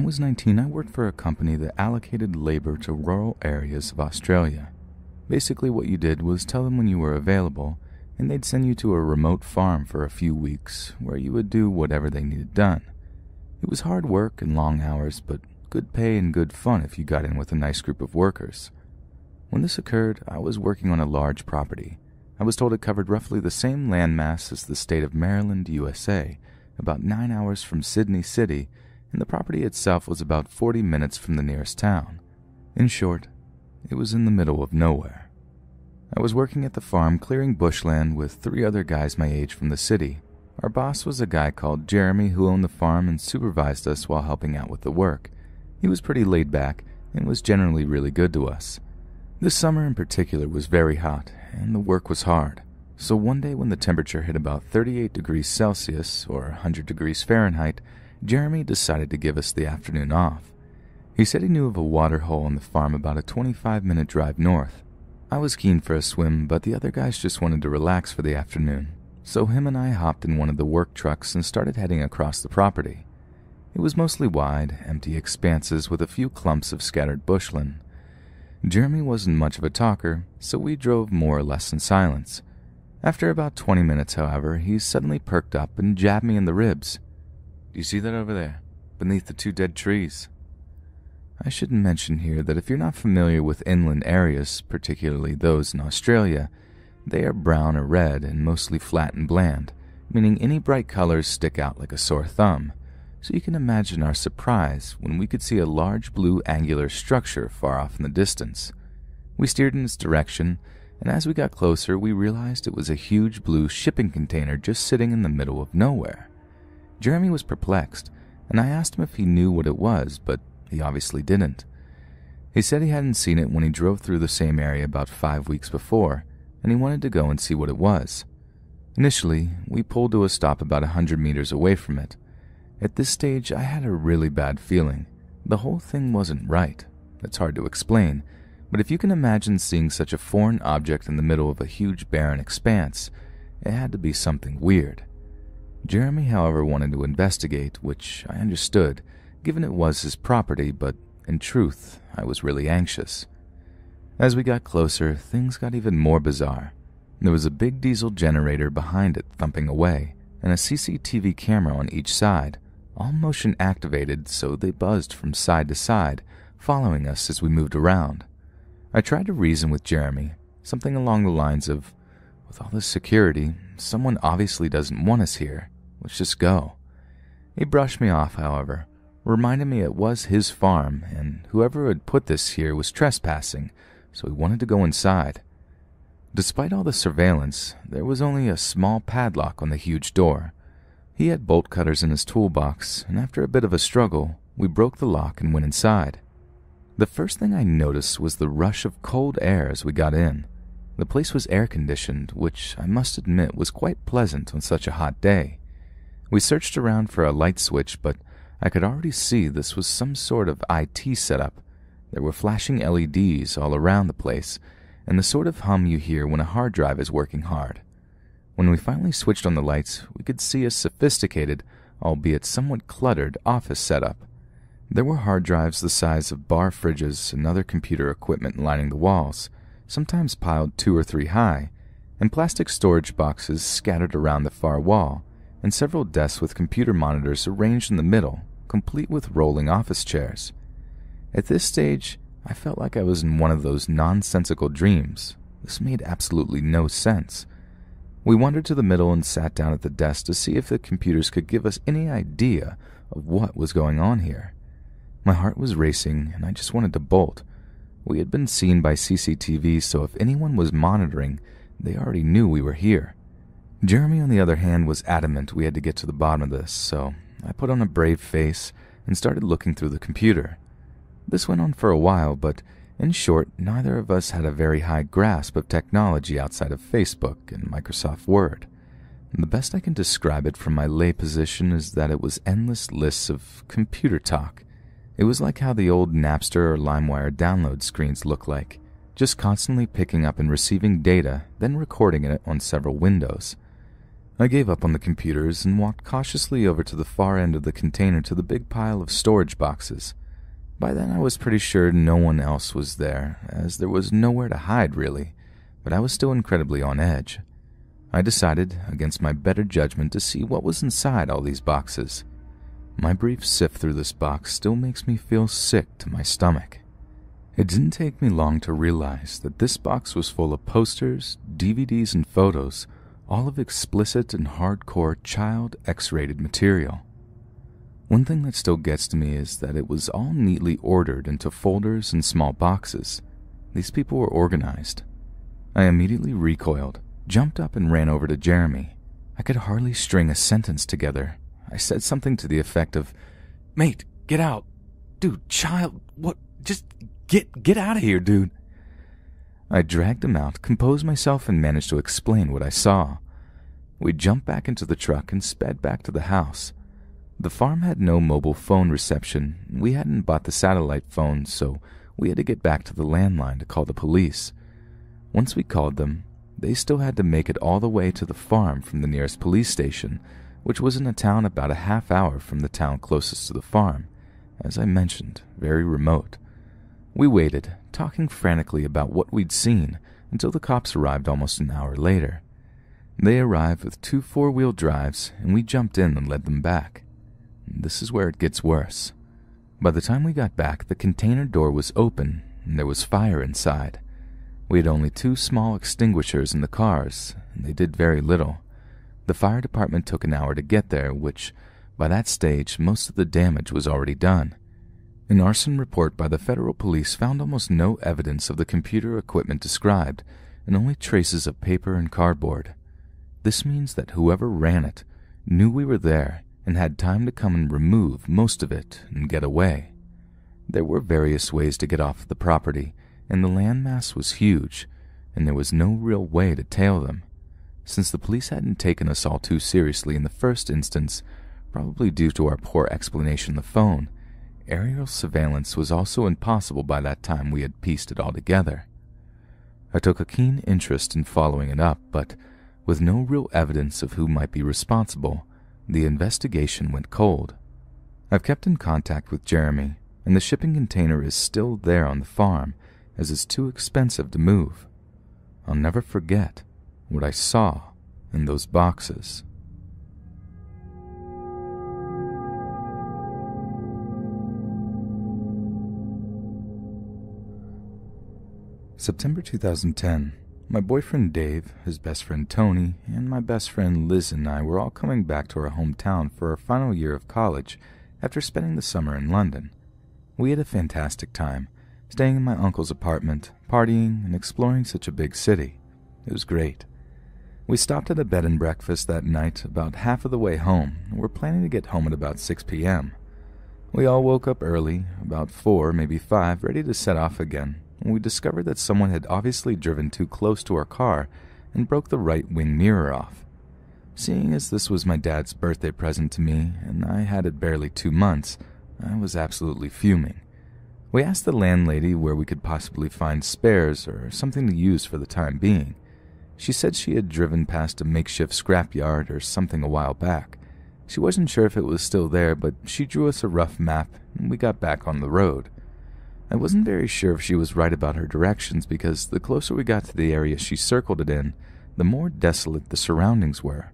was 19, I worked for a company that allocated labor to rural areas of Australia. Basically, what you did was tell them when you were available, and they'd send you to a remote farm for a few weeks where you would do whatever they needed done. It was hard work and long hours, but good pay and good fun if you got in with a nice group of workers. When this occurred, I was working on a large property. I was told it covered roughly the same landmass as the state of Maryland, USA, about 9 hours from Sydney City, and the property itself was about 40 minutes from the nearest town. In short, it was in the middle of nowhere. I was working at the farm clearing bushland with 3 other guys my age from the city. Our boss was a guy called Jeremy who owned the farm and supervised us while helping out with the work. He was pretty laid back and was generally really good to us. This summer in particular was very hot and the work was hard. So one day when the temperature hit about 38 degrees Celsius or 100 degrees Fahrenheit, Jeremy decided to give us the afternoon off. He said he knew of a water hole on the farm about a 25-minute drive north. I was keen for a swim, but the other guys just wanted to relax for the afternoon. So him and I hopped in one of the work trucks and started heading across the property. It was mostly wide, empty expanses with a few clumps of scattered bushland. Jeremy wasn't much of a talker, so we drove more or less in silence. After about 20 minutes, however, he suddenly perked up and jabbed me in the ribs. "Do you see that over there, beneath the 2 dead trees?" I should mention here that if you're not familiar with inland areas, particularly those in Australia, they are brown or red and mostly flat and bland, meaning any bright colors stick out like a sore thumb. So you can imagine our surprise when we could see a large blue angular structure far off in the distance. We steered in its direction, and as we got closer, we realized it was a huge blue shipping container just sitting in the middle of nowhere. Jeremy was perplexed, and I asked him if he knew what it was, but he obviously didn't. He said he hadn't seen it when he drove through the same area about 5 weeks before, and he wanted to go and see what it was. Initially, we pulled to a stop about 100 meters away from it. At this stage, I had a really bad feeling. The whole thing wasn't right. It's hard to explain, but if you can imagine seeing such a foreign object in the middle of a huge barren expanse, it had to be something weird. Jeremy, however, wanted to investigate, which I understood, given it was his property, but in truth, I was really anxious. As we got closer, things got even more bizarre. There was a big diesel generator behind it thumping away, and a CCTV camera on each side, all motion activated so they buzzed from side to side, following us as we moved around. I tried to reason with Jeremy, something along the lines of, "With all this security, someone obviously doesn't want us here. Let's just go." He brushed me off, however, reminded me it was his farm, and whoever had put this here was trespassing, so he wanted to go inside. Despite all the surveillance, there was only a small padlock on the huge door. He had bolt cutters in his toolbox, and after a bit of a struggle, we broke the lock and went inside. The first thing I noticed was the rush of cold air as we got in. The place was air-conditioned, which I must admit was quite pleasant on such a hot day. We searched around for a light switch, but I could already see this was some sort of IT setup. There were flashing LEDs all around the place, and the sort of hum you hear when a hard drive is working hard. When we finally switched on the lights, we could see a sophisticated, albeit somewhat cluttered, office setup. There were hard drives the size of bar fridges and other computer equipment lining the walls, sometimes piled 2 or 3 high, and plastic storage boxes scattered around the far wall, and several desks with computer monitors arranged in the middle, complete with rolling office chairs. At this stage, I felt like I was in one of those nonsensical dreams. This made absolutely no sense. We wandered to the middle and sat down at the desk to see if the computers could give us any idea of what was going on here. My heart was racing, and I just wanted to bolt. We had been seen by CCTV, so if anyone was monitoring, they already knew we were here. Jeremy, on the other hand, was adamant we had to get to the bottom of this, so I put on a brave face and started looking through the computer. This went on for a while, but in short, neither of us had a very high grasp of technology outside of Facebook and Microsoft Word. The best I can describe it from my lay position is that it was endless lists of computer talk. It was like how the old Napster or LimeWire download screens look like, just constantly picking up and receiving data, then recording it on several windows. I gave up on the computers and walked cautiously over to the far end of the container to the big pile of storage boxes. By then I was pretty sure no one else was there, as there was nowhere to hide really, but I was still incredibly on edge. I decided, against my better judgment, to see what was inside all these boxes. My brief sift through this box still makes me feel sick to my stomach. It didn't take me long to realize that this box was full of posters, DVDs, and photos, all of explicit and hardcore child X-rated material. One thing that still gets to me is that it was all neatly ordered into folders and small boxes. These people were organized. I immediately recoiled, jumped up and ran over to Jeremy. I could hardly string a sentence together. I said something to the effect of, "Mate, get out. Dude, child, what? Just get out of here, dude." I dragged him out, composed myself, and managed to explain what I saw. We jumped back into the truck and sped back to the house. The farm had no mobile phone reception. We hadn't bought the satellite phone, so we had to get back to the landline to call the police. Once we called them, they still had to make it all the way to the farm from the nearest police station, which was in a town about a half hour from the town closest to the farm. As I mentioned, very remote. We waited, talking frantically about what we'd seen, until the cops arrived almost an hour later. They arrived with 2 4-wheel drives, and we jumped in and led them back. This is where it gets worse. By the time we got back, the container door was open, and there was fire inside. We had only 2 small extinguishers in the cars, and they did very little. The fire department took an hour to get there, which, by that stage, most of the damage was already done. An arson report by the federal police found almost no evidence of the computer equipment described, and only traces of paper and cardboard. This means that whoever ran it knew we were there and had time to come and remove most of it and get away. There were various ways to get off the property, and the landmass was huge, and there was no real way to tail them. Since the police hadn't taken us all too seriously in the first instance, probably due to our poor explanation on the phone, aerial surveillance was also impossible by that time we had pieced it all together. I took a keen interest in following it up, but with no real evidence of who might be responsible, the investigation went cold. I've kept in contact with Jeremy, and the shipping container is still there on the farm, as it's too expensive to move. I'll never forget what I saw in those boxes. September 2010. My boyfriend Dave, his best friend Tony, and my best friend Liz and I were all coming back to our hometown for our final year of college after spending the summer in London. We had a fantastic time, staying in my uncle's apartment, partying, and exploring such a big city. It was great. We stopped at a bed and breakfast that night about half of the way home, and were planning to get home at about 6 p.m. We all woke up early, about 4, maybe 5, ready to set off again, when we discovered that someone had obviously driven too close to our car and broke the right wing mirror off. Seeing as this was my dad's birthday present to me, and I had it barely 2 months, I was absolutely fuming. We asked the landlady where we could possibly find spares or something to use for the time being. She said she had driven past a makeshift scrapyard or something a while back. She wasn't sure if it was still there, but she drew us a rough map, and we got back on the road. I wasn't very sure if she was right about her directions because the closer we got to the area she circled it in, the more desolate the surroundings were.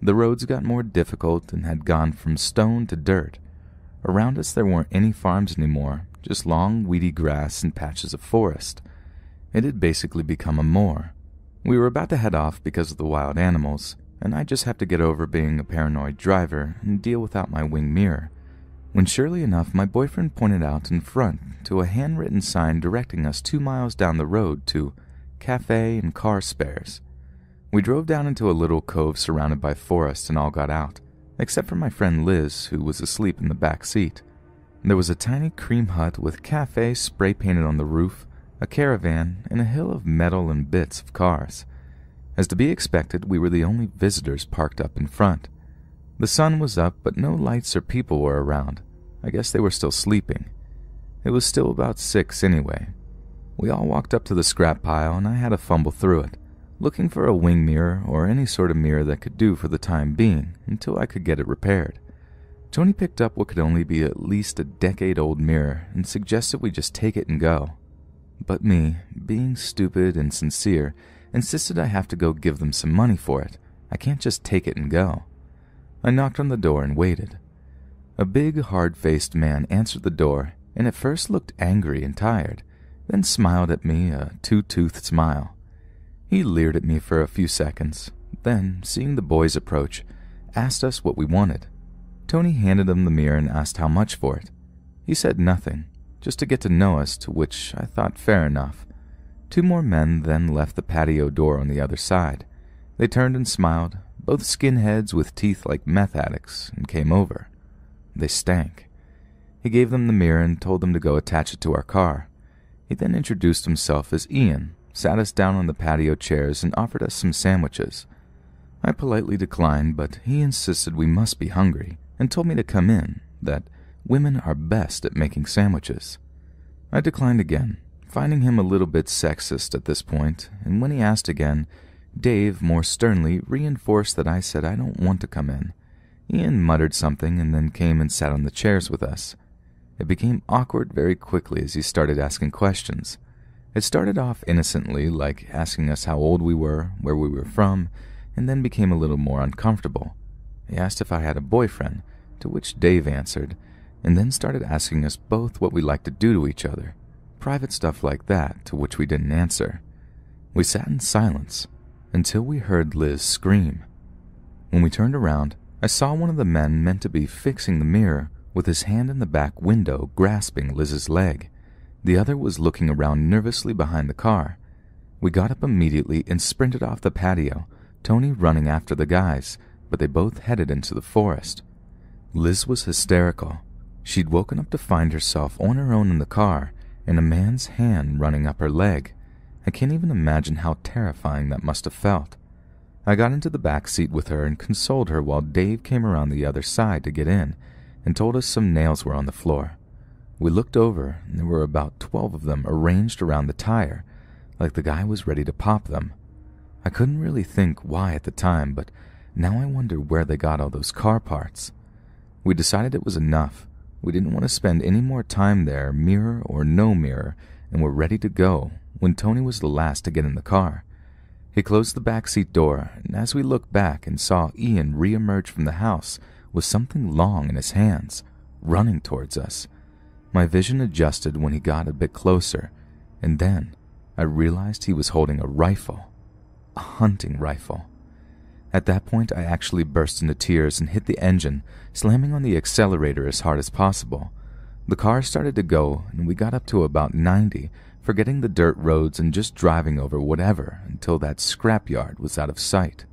The roads got more difficult and had gone from stone to dirt. Around us there weren't any farms anymore, just long, weedy grass and patches of forest. It had basically become a moor. We were about to head off because of the wild animals, and I just have to get over being a paranoid driver and deal without my wing mirror, when surely enough my boyfriend pointed out in front to a handwritten sign directing us 2 miles down the road to Cafe and Car Spares. We drove down into a little cove surrounded by forest and all got out, except for my friend Liz, who was asleep in the back seat. There was a tiny cream hut with cafe spray-painted on the roof, a caravan, and a hill of metal and bits of cars. As to be expected, we were the only visitors parked up in front. The sun was up, but no lights or people were around. I guess they were still sleeping. It was still about 6 anyway. We all walked up to the scrap pile, and I had to fumble through it, looking for a wing mirror or any sort of mirror that could do for the time being until I could get it repaired. Tony picked up what could only be at least a decade-old mirror and suggested we just take it and go. But me, being stupid and sincere, insisted I have to go give them some money for it. I can't just take it and go. I knocked on the door and waited. A big, hard-faced man answered the door and at first looked angry and tired, then smiled at me a two-toothed smile. He leered at me for a few seconds, then, seeing the boys approach, asked us what we wanted. Tony handed him the mirror and asked how much for it. He said nothing, just to get to know us, to which I thought fair enough. 2 more men then left the patio door on the other side. They turned and smiled, both skinheads with teeth like meth addicts, and came over. They stank. He gave them the mirror and told them to go attach it to our car. He then introduced himself as Ian, sat us down on the patio chairs, and offered us some sandwiches. I politely declined, but he insisted we must be hungry, and told me to come in, that women are best at making sandwiches. I declined again, finding him a little bit sexist at this point, and when he asked again, Dave more sternly reinforced that I said I don't want to come in. Ian muttered something and then came and sat on the chairs with us. It became awkward very quickly as he started asking questions. It started off innocently, like asking us how old we were, where we were from, and then became a little more uncomfortable. He asked if I had a boyfriend, to which Dave answered, and then started asking us both what we liked to do to each other. Private stuff like that, to which we didn't answer. We sat in silence, until we heard Liz scream. When we turned around, I saw one of the men meant to be fixing the mirror with his hand in the back window grasping Liz's leg. The other was looking around nervously behind the car. We got up immediately and sprinted off the patio, Tony running after the guys, but they both headed into the forest. Liz was hysterical. She'd woken up to find herself on her own in the car and a man's hand running up her leg. I can't even imagine how terrifying that must have felt. I got into the back seat with her and consoled her while Dave came around the other side to get in and told us some nails were on the floor. We looked over and there were about 12 of them arranged around the tire, like the guy was ready to pop them. I couldn't really think why at the time, but now I wonder where they got all those car parts. We decided it was enough. We didn't want to spend any more time there, mirror or no mirror, and were ready to go when Tony was the last to get in the car. He closed the backseat door, and as we looked back and saw Ian re-emerge from the house with something long in his hands, running towards us, my vision adjusted when he got a bit closer, and then I realized he was holding a rifle, a hunting rifle. At that point, I actually burst into tears and hit the engine, slamming on the accelerator as hard as possible. The car started to go, and we got up to about 90, forgetting the dirt roads and just driving over whatever until that scrapyard was out of sight.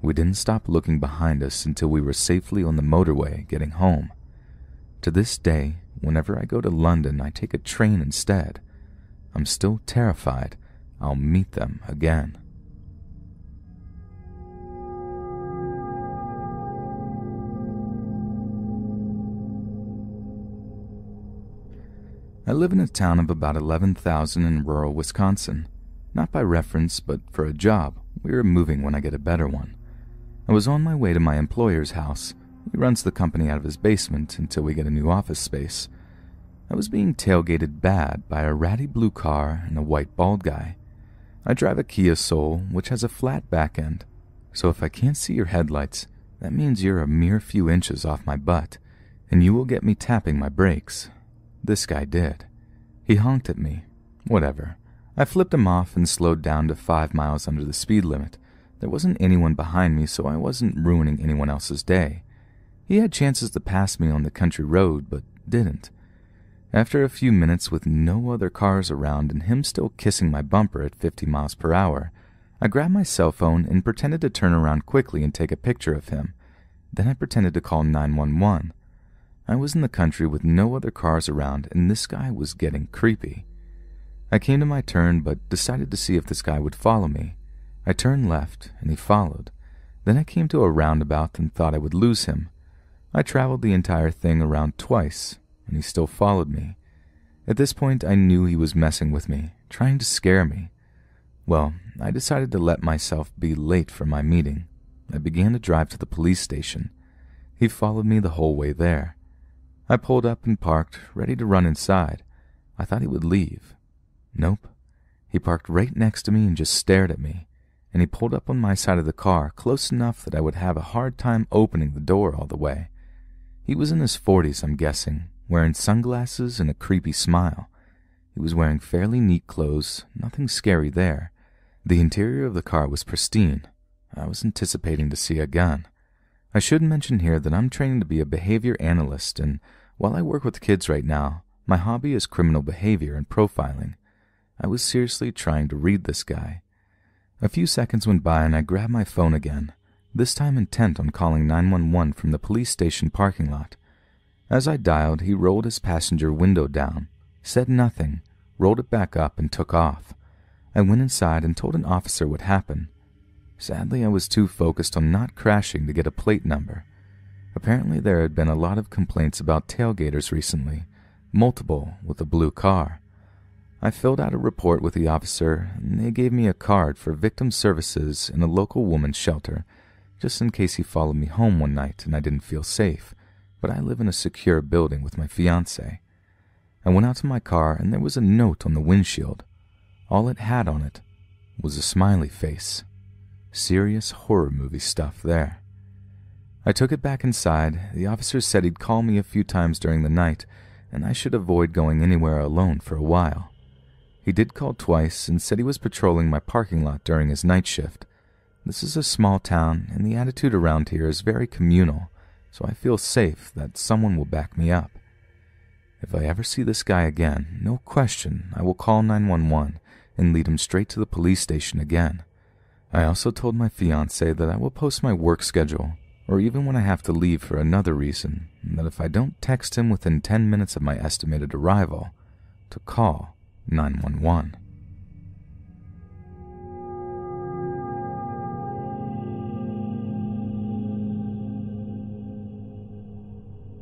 We didn't stop looking behind us until we were safely on the motorway getting home. To this day, whenever I go to London, I take a train instead. I'm still terrified I'll meet them again. I live in a town of about 11,000 in rural Wisconsin. Not by reference, but for a job. We are moving when I get a better one. I was on my way to my employer's house. He runs the company out of his basement until we get a new office space. I was being tailgated bad by a ratty blue car and a white bald guy. I drive a Kia Soul, which has a flat back end. So if I can't see your headlights, that means you're a mere few inches off my butt, and you will get me tapping my brakes. This guy did. He honked at me. Whatever. I flipped him off and slowed down to 5 miles under the speed limit. There wasn't anyone behind me, so I wasn't ruining anyone else's day. He had chances to pass me on the country road, but didn't. After a few minutes with no other cars around and him still kissing my bumper at 50 miles per hour, I grabbed my cell phone and pretended to turn around quickly and take a picture of him. Then I pretended to call 911. I was in the country with no other cars around, and this guy was getting creepy. I came to my turn, but decided to see if this guy would follow me. I turned left, and he followed. Then I came to a roundabout and thought I would lose him. I traveled the entire thing around twice, and he still followed me. At this point, I knew he was messing with me, trying to scare me. Well, I decided to let myself be late for my meeting. I began to drive to the police station. He followed me the whole way there. I pulled up and parked, ready to run inside. I thought he would leave. Nope. He parked right next to me and just stared at me, and he pulled up on my side of the car close enough that I would have a hard time opening the door all the way. He was in his 40s, I'm guessing, wearing sunglasses and a creepy smile. He was wearing fairly neat clothes, nothing scary there. The interior of the car was pristine. I was anticipating to see a gun. I should mention here that I'm training to be a behavior analyst, and while I work with kids right now, my hobby is criminal behavior and profiling. I was seriously trying to read this guy. A few seconds went by and I grabbed my phone again, this time intent on calling 911 from the police station parking lot. As I dialed, he rolled his passenger window down, said nothing, rolled it back up, and took off. I went inside and told an officer what happened. Sadly, I was too focused on not crashing to get a plate number. Apparently, there had been a lot of complaints about tailgaters recently, multiple with a blue car. I filled out a report with the officer, and they gave me a card for victim services in a local woman's shelter, just in case he followed me home one night and I didn't feel safe, but I live in a secure building with my fiancé. I went out to my car, and there was a note on the windshield. All it had on it was a smiley face. Serious horror movie stuff there. I took it back inside. The officer said he'd call me a few times during the night, and I should avoid going anywhere alone for a while. He did call twice and said he was patrolling my parking lot during his night shift. This is a small town, and the attitude around here is very communal, so I feel safe that someone will back me up. If I ever see this guy again, no question, I will call 911 and lead him straight to the police station again. I also told my fiancé that I will post my work schedule, or even when I have to leave for another reason, and that if I don't text him within 10 minutes of my estimated arrival, to call 911.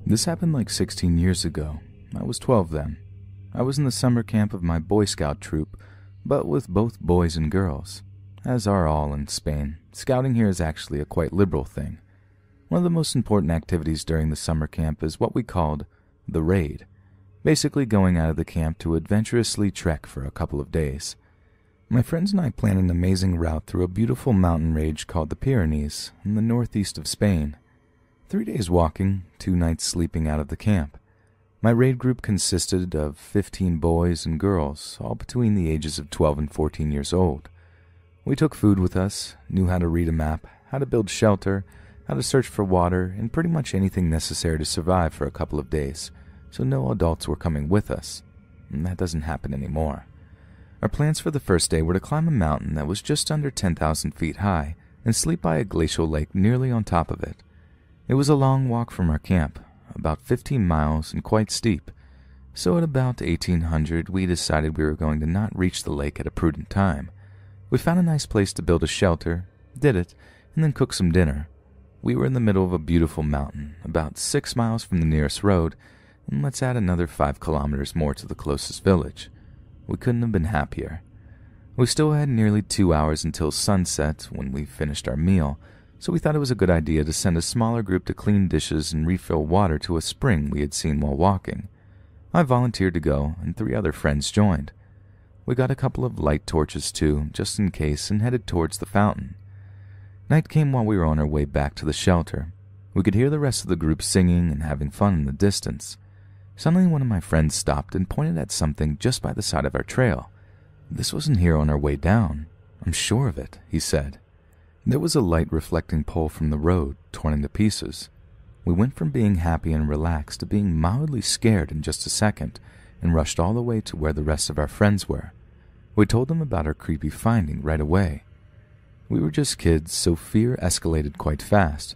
This happened like 16 years ago. I was 12 then. I was in the summer camp of my Boy Scout troop, but with both boys and girls. As are all in Spain, scouting here is actually a quite liberal thing. One of the most important activities during the summer camp is what we called the raid, basically going out of the camp to adventurously trek for a couple of days. My friends and I planned an amazing route through a beautiful mountain range called the Pyrenees in the northeast of Spain. 3 days walking, 2 nights sleeping out of the camp. My raid group consisted of 15 boys and girls, all between the ages of 12 and 14 years old. We took food with us, knew how to read a map, how to build shelter, how to search for water, and pretty much anything necessary to survive for a couple of days, so no adults were coming with us. And that doesn't happen anymore. Our plans for the first day were to climb a mountain that was just under 10,000 feet high and sleep by a glacial lake nearly on top of it. It was a long walk from our camp, about 15 miles and quite steep, so at about 1800 we decided we were going to not reach the lake at a prudent time. We found a nice place to build a shelter, did it, and then cooked some dinner. We were in the middle of a beautiful mountain, about 6 miles from the nearest road, and let's add another 5 kilometers more to the closest village. We couldn't have been happier. We still had nearly 2 hours until sunset when we finished our meal, so we thought it was a good idea to send a smaller group to clean dishes and refill water to a spring we had seen while walking. I volunteered to go, and 3 other friends joined. We got a couple of light torches too, just in case, and headed towards the fountain. Night came while we were on our way back to the shelter. We could hear the rest of the group singing and having fun in the distance. Suddenly one of my friends stopped and pointed at something just by the side of our trail. "This wasn't here on our way down. I'm sure of it," he said. There was a light reflecting pole from the road, torn into pieces. We went from being happy and relaxed to being mildly scared in just a second, and rushed all the way to where the rest of our friends were. We told them about our creepy finding right away. We were just kids, so fear escalated quite fast.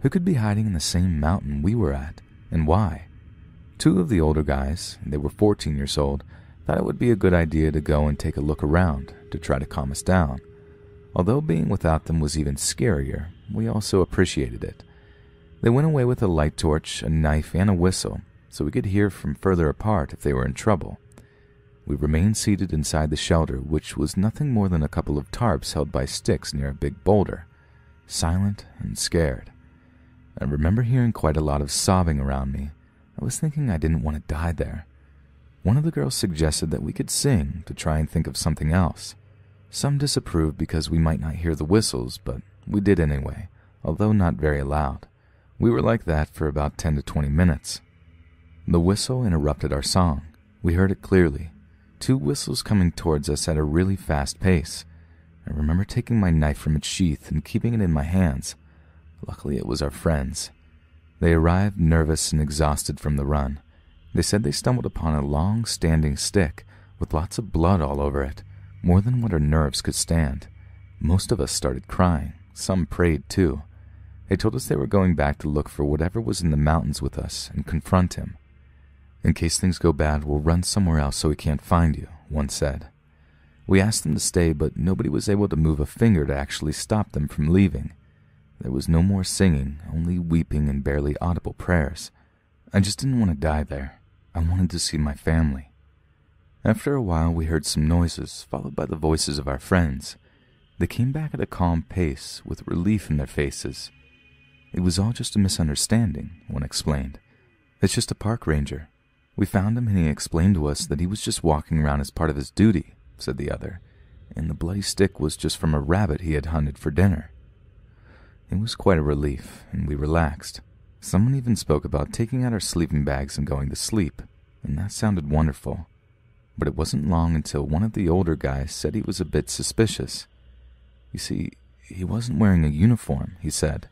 Who could be hiding in the same mountain we were at, and why? 2 of the older guys, they were 14 years old, thought it would be a good idea to go and take a look around to try to calm us down. Although being without them was even scarier, we also appreciated it. They went away with a light torch, a knife, and a whistle, so we could hear from further apart if they were in trouble. We remained seated inside the shelter, which was nothing more than a couple of tarps held by sticks near a big boulder, silent and scared. I remember hearing quite a lot of sobbing around me. I was thinking I didn't want to die there. One of the girls suggested that we could sing to try and think of something else. Some disapproved because we might not hear the whistles, but we did anyway, although not very loud. We were like that for about 10 to 20 minutes. The whistle interrupted our song. We heard it clearly. 2 whistles coming towards us at a really fast pace. I remember taking my knife from its sheath and keeping it in my hands. Luckily, it was our friends. They arrived nervous and exhausted from the run. They said they stumbled upon a long standing stick with lots of blood all over it, more than what our nerves could stand. Most of us started crying. Some prayed too. They told us they were going back to look for whatever was in the mountains with us and confront him. In case things go bad, we'll run somewhere else so we can't find you, one said. We asked them to stay, but nobody was able to move a finger to actually stop them from leaving. There was no more singing, only weeping and barely audible prayers. I just didn't want to die there. I wanted to see my family. After a while, we heard some noises, followed by the voices of our friends. They came back at a calm pace, with relief in their faces. It was all just a misunderstanding, one explained. It's just a park ranger. We found him and he explained to us that he was just walking around as part of his duty, said the other, and the bloody stick was just from a rabbit he had hunted for dinner. It was quite a relief, and we relaxed. Someone even spoke about taking out our sleeping bags and going to sleep, and that sounded wonderful. But it wasn't long until one of the older guys said he was a bit suspicious. You see, he wasn't wearing a uniform, he said,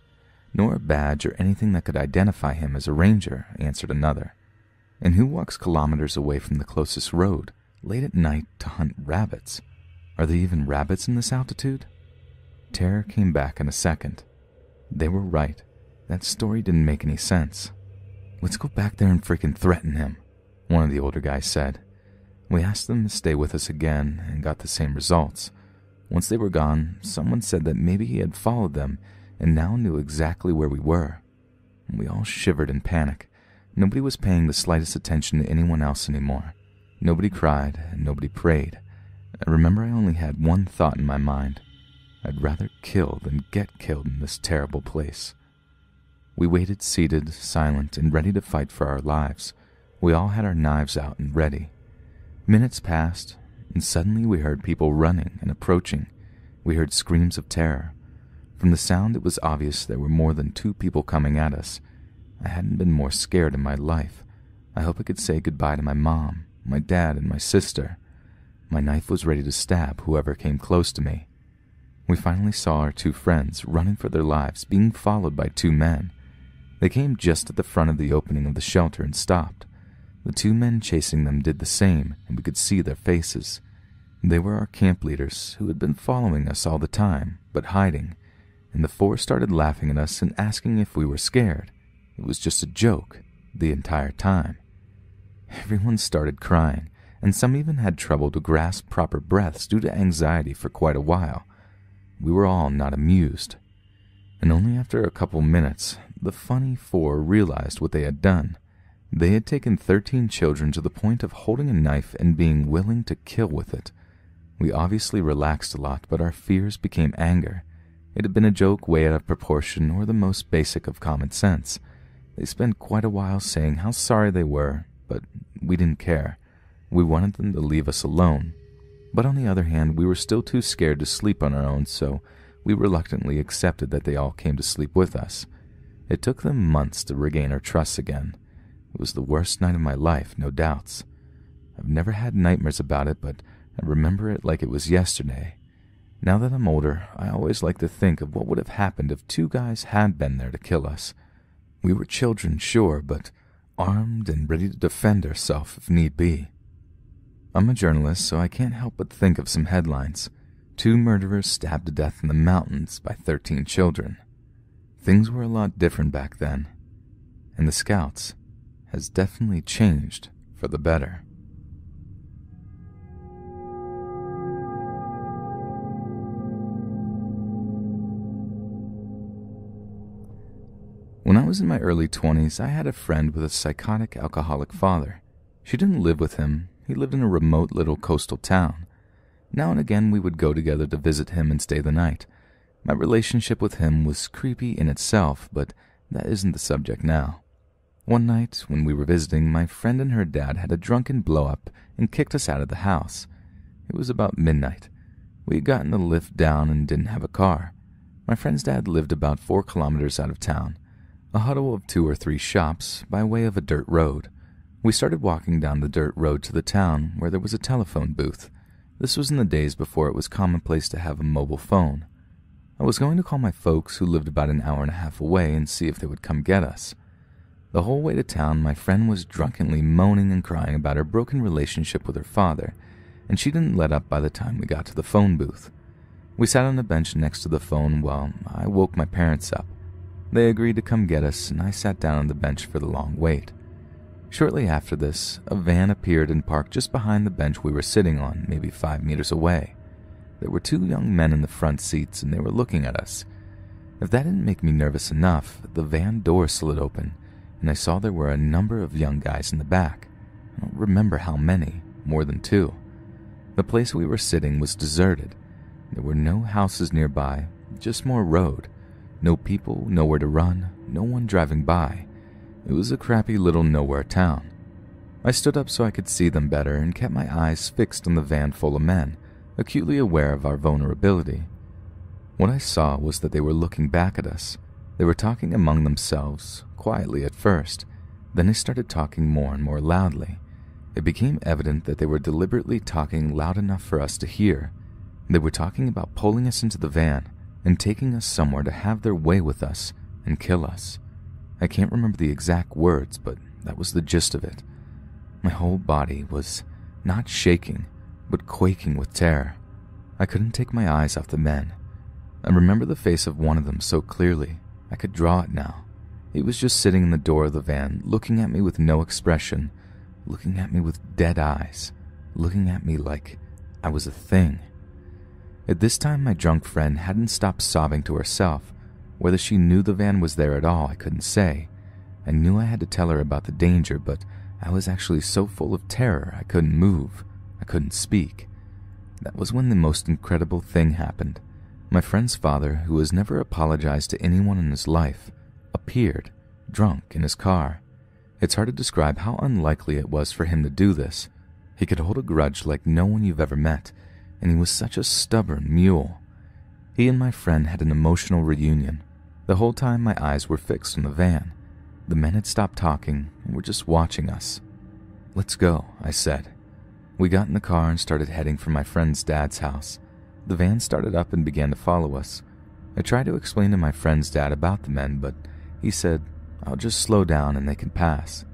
nor a badge or anything that could identify him as a ranger, answered another. And who walks kilometers away from the closest road, late at night, to hunt rabbits? Are there even rabbits in this altitude? Terror came back in a second. They were right. That story didn't make any sense. Let's go back there and freaking threaten him, one of the older guys said. We asked them to stay with us again and got the same results. Once they were gone, someone said that maybe he had followed them and now knew exactly where we were. We all shivered in panic. Nobody was paying the slightest attention to anyone else anymore. Nobody cried and nobody prayed. I remember I only had one thought in my mind. I'd rather kill than get killed in this terrible place. We waited seated, silent, and ready to fight for our lives. We all had our knives out and ready. Minutes passed, and suddenly we heard people running and approaching. We heard screams of terror. From the sound, it was obvious there were more than 2 people coming at us. I hadn't been more scared in my life. I hope I could say goodbye to my mom, my dad, and my sister. My knife was ready to stab whoever came close to me. We finally saw our 2 friends running for their lives, being followed by 2 men. They came just at the front of the opening of the shelter and stopped. The 2 men chasing them did the same, and we could see their faces. They were our camp leaders, who had been following us all the time, but hiding, and the 4 started laughing at us and asking if we were scared. It was just a joke, the entire time. Everyone started crying, and some even had trouble to grasp proper breaths due to anxiety for quite a while. We were all not amused. And only after a couple minutes, the funny 4 realized what they had done. They had taken 13 children to the point of holding a knife and being willing to kill with it. We obviously relaxed a lot, but our fears became anger. It had been a joke way out of proportion or the most basic of common sense. They spent quite a while saying how sorry they were, but we didn't care. We wanted them to leave us alone. But on the other hand, we were still too scared to sleep on our own, so we reluctantly accepted that they all came to sleep with us. It took them months to regain our trust again. It was the worst night of my life, no doubts. I've never had nightmares about it, but I remember it like it was yesterday. Now that I'm older, I always like to think of what would have happened if 2 guys had been there to kill us. We were children, sure, but armed and ready to defend ourselves if need be. I'm a journalist, so I can't help but think of some headlines. 2 murderers stabbed to death in the mountains by 13 children. Things were a lot different back then, and the Scouts has definitely changed for the better. When I was in my early 20s, I had a friend with a psychotic alcoholic father. She didn't live with him. He lived in a remote little coastal town. Now and again we would go together to visit him and stay the night. My relationship with him was creepy in itself, but that isn't the subject now. One night, when we were visiting, my friend and her dad had a drunken blow-up and kicked us out of the house. It was about midnight. We had gotten the lift down and didn't have a car. My friend's dad lived about 4 kilometers out of town, a huddle of 2 or 3 shops by way of a dirt road. We started walking down the dirt road to the town where there was a telephone booth. This was in the days before it was commonplace to have a mobile phone. I was going to call my folks, who lived about an hour and a half away, and see if they would come get us. The whole way to town, my friend was drunkenly moaning and crying about her broken relationship with her father, and she didn't let up by the time we got to the phone booth. We sat on a bench next to the phone while I woke my parents up. They agreed to come get us, and I sat down on the bench for the long wait. Shortly after this, a van appeared and parked just behind the bench we were sitting on, maybe 5 meters away. There were 2 young men in the front seats, and they were looking at us. If that didn't make me nervous enough, the van door slid open, and I saw there were a number of young guys in the back. I don't remember how many, more than 2. The place we were sitting was deserted. There were no houses nearby, just more road. No people, nowhere to run, no one driving by. It was a crappy little nowhere town. I stood up so I could see them better and kept my eyes fixed on the van full of men, acutely aware of our vulnerability. What I saw was that they were looking back at us. They were talking among themselves, quietly at first. Then they started talking more and more loudly. It became evident that they were deliberately talking loud enough for us to hear. They were talking about pulling us into the van and taking us somewhere to have their way with us and kill us. I can't remember the exact words, but that was the gist of it. My whole body was not shaking, but quaking with terror. I couldn't take my eyes off the men. I remember the face of one of them so clearly. I could draw it now. He was just sitting in the door of the van, looking at me with no expression, looking at me with dead eyes, looking at me like I was a thing. At this time, my drunk friend hadn't stopped sobbing to herself. Whether she knew the van was there at all, I couldn't say. I knew I had to tell her about the danger, but I was actually so full of terror I couldn't move. I couldn't speak. That was when the most incredible thing happened. My friend's father, who has never apologized to anyone in his life, appeared, drunk, in his car. It's hard to describe how unlikely it was for him to do this. He could hold a grudge like no one you've ever met, and he was such a stubborn mule. He and my friend had an emotional reunion. The whole time my eyes were fixed on the van. The men had stopped talking and were just watching us. "Let's go," I said. We got in the car and started heading for my friend's dad's house. The van started up and began to follow us. I tried to explain to my friend's dad about the men, but he said, "I'll just slow down and they can pass."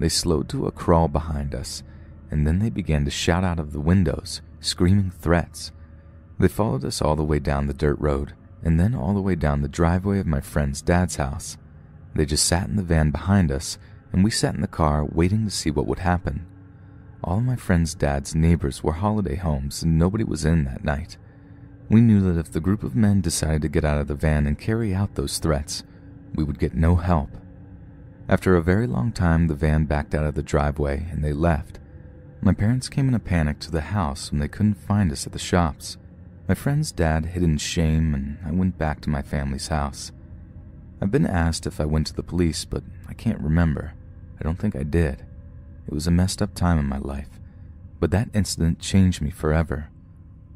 They slowed to a crawl behind us, and then they began to shout out of the windows, screaming threats. They followed us all the way down the dirt road, and then all the way down the driveway of my friend's dad's house. They just sat in the van behind us, and we sat in the car waiting to see what would happen. All of my friend's dad's neighbors were holiday homes, and nobody was in that night. We knew that if the group of men decided to get out of the van and carry out those threats, we would get no help. After a very long time, the van backed out of the driveway, and they left. My parents came in a panic to the house when they couldn't find us at the shops. My friend's dad hid in shame, and I went back to my family's house. I've been asked if I went to the police, but I can't remember. I don't think I did. It was a messed up time in my life, but that incident changed me forever.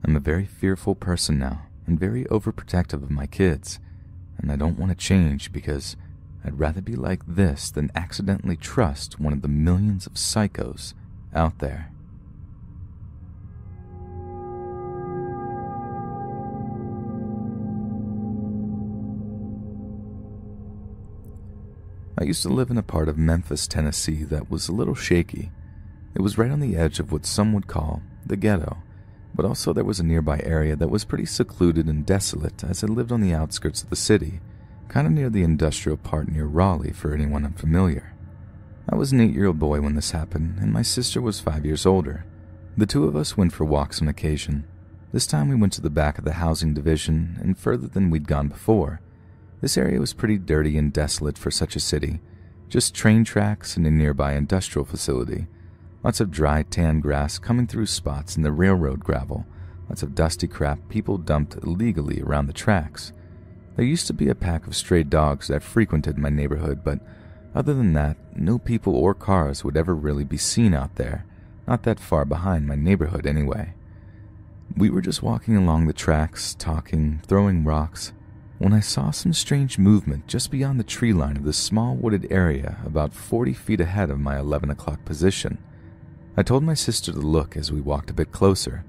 I'm a very fearful person now, and very overprotective of my kids, and I don't want to change because I'd rather be like this than accidentally trust one of the millions of psychos out there. I used to live in a part of Memphis, Tennessee that was a little shaky. It was right on the edge of what some would call the ghetto, but also there was a nearby area that was pretty secluded and desolate as it lived on the outskirts of the city, kind of near the industrial part near Raleigh for anyone unfamiliar. I was an 8-year-old boy when this happened, and my sister was 5 years older. The two of us went for walks on occasion. This time we went to the back of the housing division and further than we'd gone before. This area was pretty dirty and desolate for such a city, just train tracks and a nearby industrial facility. Lots of dry tan grass coming through spots in the railroad gravel. Lots of dusty crap people dumped illegally around the tracks. There used to be a pack of stray dogs that frequented my neighborhood, but other than that, no people or cars would ever really be seen out there, not that far behind my neighborhood anyway. We were just walking along the tracks, talking, throwing rocks, when I saw some strange movement just beyond the tree line of this small wooded area about 40 feet ahead of my 11 o'clock position. I told my sister to look as we walked a bit closer.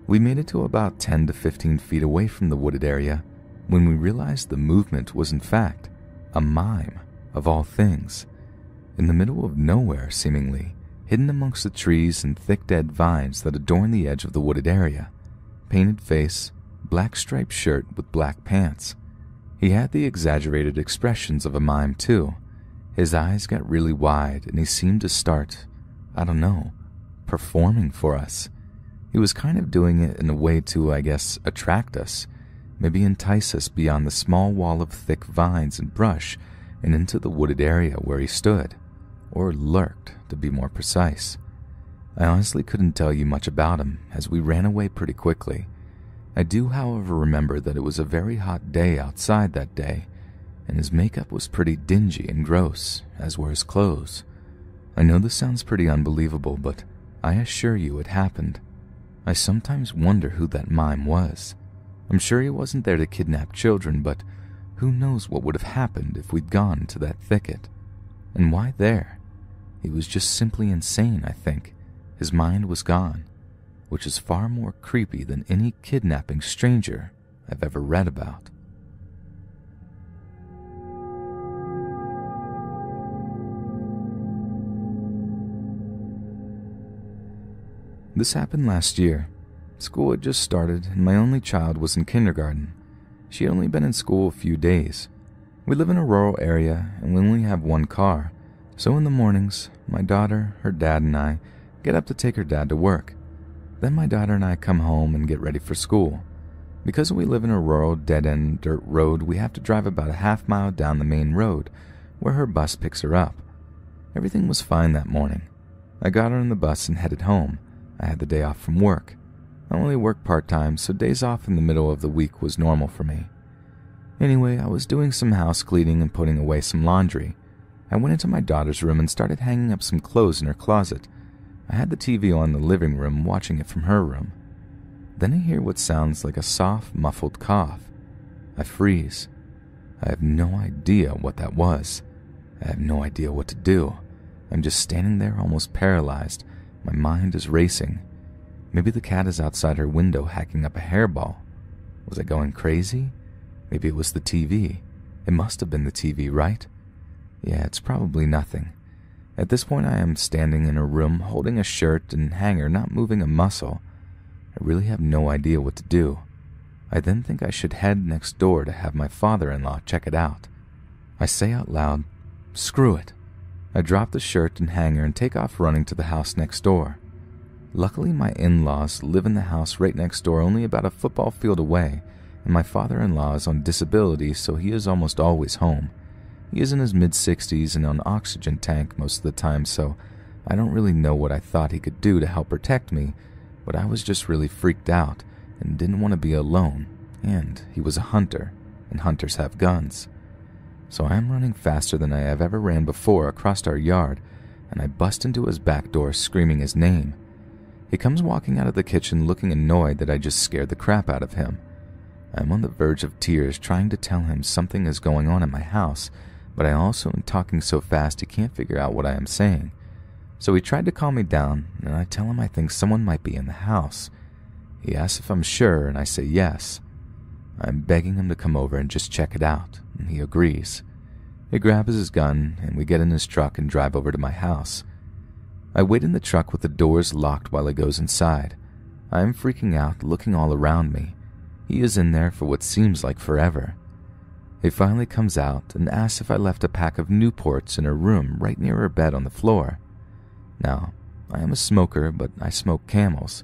We made it to about 10 to 15 feet away from the wooded area when we realized the movement was in fact a mime, of all things. In the middle of nowhere, seemingly, hidden amongst the trees and thick dead vines that adorn the edge of the wooded area. Painted face, black striped shirt with black pants. He had the exaggerated expressions of a mime too. His eyes got really wide and he seemed to start, I don't know, performing for us. He was kind of doing it in a way to, I guess, attract us, maybe entice us beyond the small wall of thick vines and brush and into the wooded area where he stood, or lurked, to be more precise. I honestly couldn't tell you much about him, as we ran away pretty quickly. I do, however, remember that it was a very hot day outside that day, and his makeup was pretty dingy and gross, as were his clothes. I know this sounds pretty unbelievable, but I assure you it happened. I sometimes wonder who that mime was. I'm sure he wasn't there to kidnap children, but who knows what would have happened if we'd gone into that thicket? And why there? He was just simply insane, I think. His mind was gone, which is far more creepy than any kidnapping stranger I've ever read about. This happened last year. School had just started, and my only child was in kindergarten. She had only been in school a few days. We live in a rural area, and we only have one car, so in the mornings, my daughter, her dad, and I get up to take her dad to work. Then my daughter and I come home and get ready for school. Because we live in a rural, dead-end dirt road, we have to drive about a half mile down the main road, where her bus picks her up. Everything was fine that morning. I got her on the bus and headed home. I had the day off from work. I only work part-time, so days off in the middle of the week was normal for me. Anyway, I was doing some house cleaning and putting away some laundry. I went into my daughter's room and started hanging up some clothes in her closet. I had the TV on in the living room, watching it from her room. Then I hear what sounds like a soft, muffled cough. I freeze. I have no idea what that was. I have no idea what to do. I'm just standing there almost paralyzed. My mind is racing. Maybe the cat is outside her window hacking up a hairball. Was I going crazy? Maybe it was the TV. It must have been the TV, right? Yeah, it's probably nothing. At this point, I am standing in a room holding a shirt and hanger, not moving a muscle. I really have no idea what to do. I then think I should head next door to have my father-in-law check it out. I say out loud, "Screw it." I drop the shirt and hanger and take off running to the house next door. Luckily, my in-laws live in the house right next door, only about a football field away, and my father-in-law is on disability, so he is almost always home. He is in his mid-60s and on oxygen tank most of the time, so I don't really know what I thought he could do to help protect me, but I was just really freaked out and didn't want to be alone, and he was a hunter, and hunters have guns. So I am running faster than I have ever ran before across our yard, and I bust into his back door screaming his name. He comes walking out of the kitchen looking annoyed that I just scared the crap out of him. I am on the verge of tears trying to tell him something is going on at my house, but I also am talking so fast he can't figure out what I am saying. So he tried to calm me down, and I tell him I think someone might be in the house. He asks if I'm sure, and I say yes. I'm begging him to come over and just check it out, and he agrees. He grabs his gun, and we get in his truck and drive over to my house. I wait in the truck with the doors locked while he goes inside. I am freaking out, looking all around me. He is in there for what seems like forever. He finally comes out and asks if I left a pack of Newports in her room right near her bed on the floor. Now, I am a smoker, but I smoke Camels.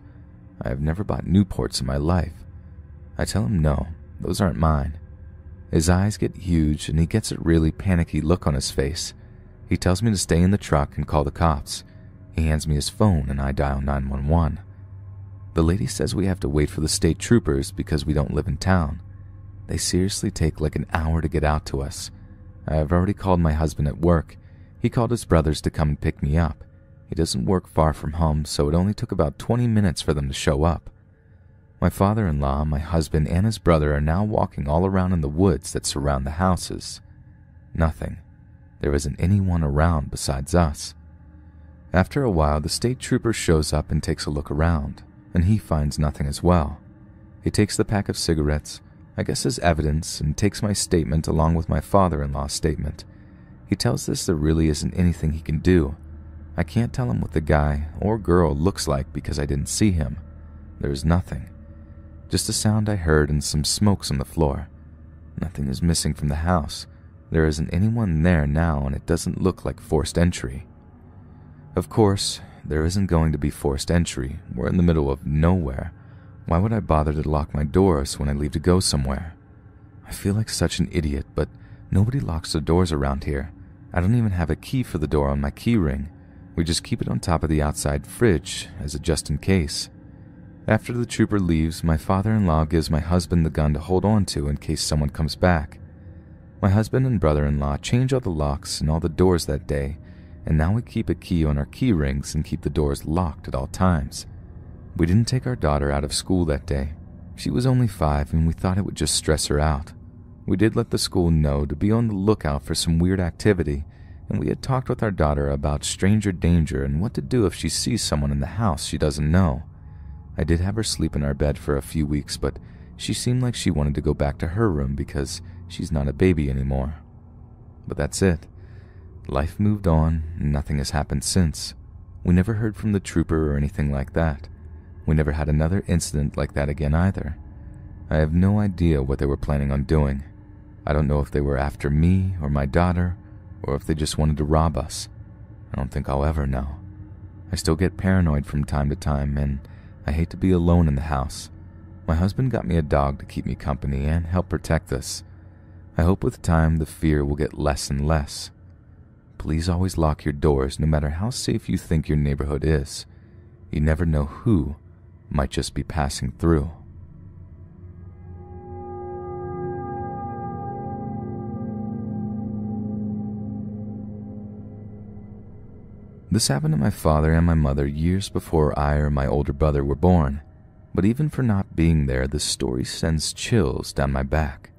I have never bought Newports in my life. I tell him no, those aren't mine. His eyes get huge and he gets a really panicky look on his face. He tells me to stay in the truck and call the cops. He hands me his phone and I dial 911. The lady says we have to wait for the state troopers because we don't live in town. They seriously take like an hour to get out to us. I have already called my husband at work. He called his brothers to come and pick me up. He doesn't work far from home, so it only took about 20 minutes for them to show up. My father-in-law, my husband, and his brother are now walking all around in the woods that surround the houses. Nothing. There isn't anyone around besides us. After a while, the state trooper shows up and takes a look around, and he finds nothing as well. He takes the pack of cigarettes, I guess as evidence, and takes my statement along with my father-in-law's statement. He tells us there really isn't anything he can do. I can't tell him what the guy or girl looks like because I didn't see him. There is nothing. Just a sound I heard and some smokes on the floor. Nothing is missing from the house. There isn't anyone there now, and it doesn't look like forced entry. Of course, there isn't going to be forced entry. We're in the middle of nowhere. Why would I bother to lock my doors when I leave to go somewhere? I feel like such an idiot, but nobody locks the doors around here. I don't even have a key for the door on my key ring. We just keep it on top of the outside fridge as a just in case. After the trooper leaves, my father-in-law gives my husband the gun to hold on to in case someone comes back. My husband and brother-in-law change all the locks and all the doors that day, and now we keep a key on our key rings and keep the doors locked at all times. We didn't take our daughter out of school that day. She was only 5 and we thought it would just stress her out. We did let the school know to be on the lookout for some weird activity, and we had talked with our daughter about stranger danger and what to do if she sees someone in the house she doesn't know. I did have her sleep in our bed for a few weeks, but she seemed like she wanted to go back to her room because she's not a baby anymore. But that's it. Life moved on, and nothing has happened since. We never heard from the trooper or anything like that. We never had another incident like that again either. I have no idea what they were planning on doing. I don't know if they were after me or my daughter, or if they just wanted to rob us. I don't think I'll ever know. I still get paranoid from time to time, and I hate to be alone in the house. My husband got me a dog to keep me company and help protect us. I hope with time the fear will get less and less. Please always lock your doors no matter how safe you think your neighborhood is. You never know who might just be passing through. This happened to my father and my mother years before I or my older brother were born, but even for not being there, the story sends chills down my back.